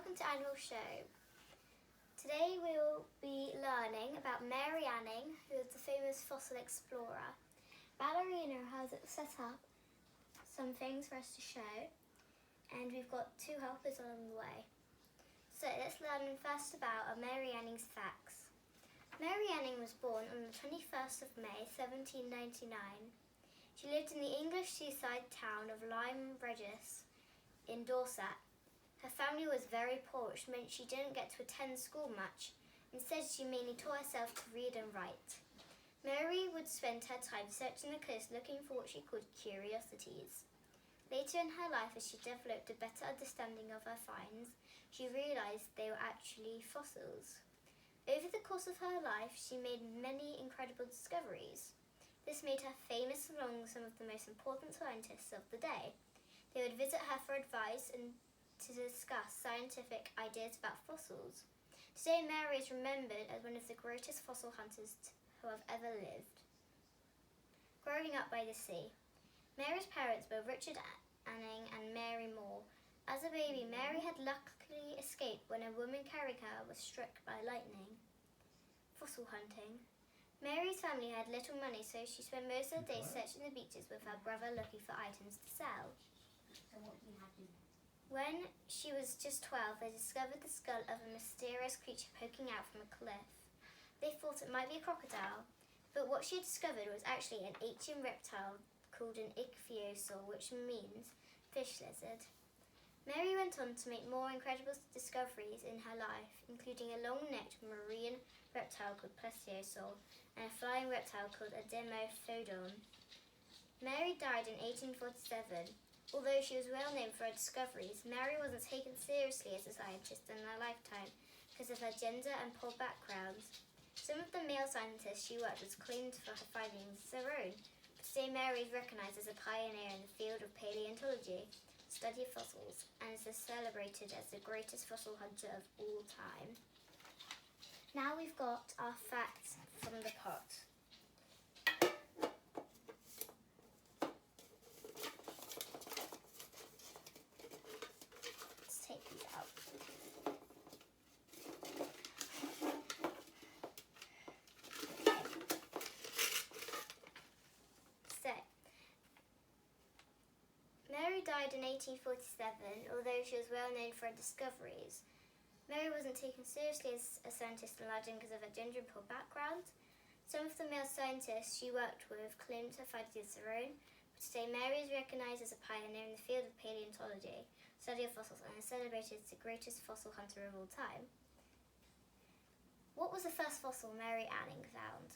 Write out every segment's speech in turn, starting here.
welcome to Animal Show. Today we will be learning about Mary Anning, who is the famous fossil explorer. Ballerina has set up some things for us to show, and we've got two helpers along the way. So let's learn first about Mary Anning's facts. Mary Anning was born on the 21st of May 1799. She lived in the English seaside town of Lyme Regis in Dorset. Her family was very poor, which meant she didn't get to attend school much. Instead, she mainly taught herself to read and write. Mary would spend her time searching the coast looking for what she called curiosities. Later in her life, as she developed a better understanding of her finds, she realised they were actually fossils. Over the course of her life, she made many incredible discoveries. This made her famous among some of the most important scientists of the day. They would visit her for advice and to discuss scientific ideas about fossils. Today, Mary is remembered as one of the greatest fossil hunters who have ever lived. Growing up by the sea. Mary's parents were Richard Anning and Mary Moore. As a baby, Mary had luckily escaped when a woman carrier was struck by lightning. Fossil hunting. Mary's family had little money, so she spent most of the day searching the beaches with her brother looking for items to sell. When she was just 12, they discovered the skull of a mysterious creature poking out from a cliff. They thought it might be a crocodile, but what she had discovered was actually an ancient reptile called an ichthyosaur, which means fish lizard. Mary went on to make more incredible discoveries in her life, including a long-necked marine reptile called plesiosaur and a flying reptile called a dimorphodon. Mary died in 1847. Although she was well known for her discoveries, Mary wasn't taken seriously as a scientist in her lifetime because of her gender and poor background. Some of the male scientists she worked with claimed for her findings as their own, but today Mary is recognised as a pioneer in the field of paleontology, study of fossils, and is celebrated as the greatest fossil hunter of all time. Now we've got our facts from the pot. Mary died in 1847, although she was well known for her discoveries. Mary wasn't taken seriously as a scientist in London because of her gender and poor background. Some of the male scientists she worked with claimed her findings as their own, but today Mary is recognised as a pioneer in the field of paleontology, study of fossils, and is celebrated as the greatest fossil hunter of all time. What was the first fossil Mary Anning found?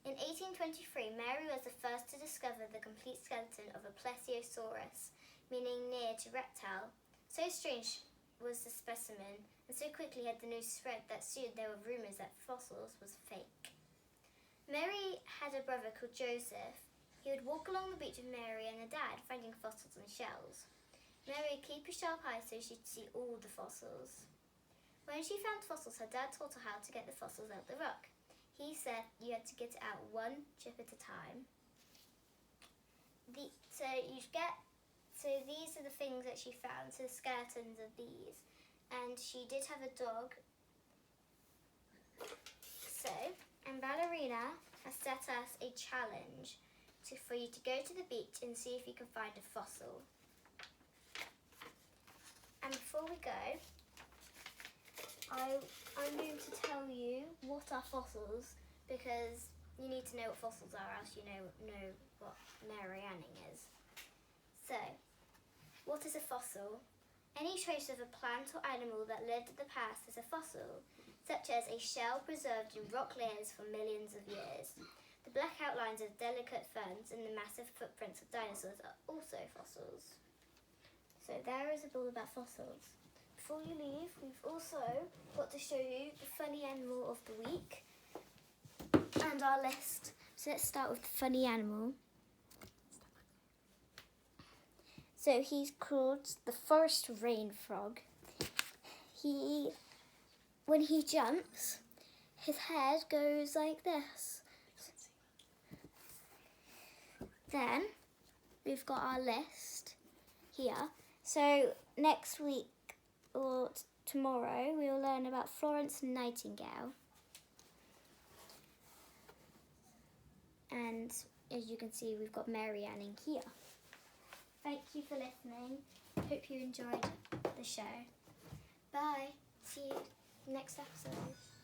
In 1823, Mary was the first to discover the complete skeleton of a plesiosaurus, meaning near to reptile. So strange was the specimen, and so quickly had the news spread that soon there were rumours that fossils was fake. Mary had a brother called Joseph. He would walk along the beach with Mary and her dad, finding fossils and shells. Mary would keep a sharp eye so she'd see all the fossils. When she found fossils, her dad taught her how to get the fossils out the rock. He said you had to get it out one chip at a time. So these are the things that she found, so the skeletons of these. And she did have a dog. And Ballerina has set us a challenge for you to go to the beach and see if you can find a fossil. And before we go, I'm going to tell you what are fossils, because you need to know what fossils are, else you know what Mary Anning is. So, what is a fossil? Any trace of a plant or animal that lived in the past is a fossil, such as a shell preserved in rock layers for millions of years. The black outlines of delicate ferns and the massive footprints of dinosaurs are also fossils. So there is all about fossils. Before you leave, we've also got to show you the funny animal of the week and our list. So let's start with the funny animal. So he's called the forest rain frog. When he jumps, his head goes like this. Then we've got our list here. So next week, or tomorrow we will learn about Florence Nightingale. And as you can see, we've got Mary Anning here. Thank you for listening. Hope you enjoyed the show. Bye. See you next episode.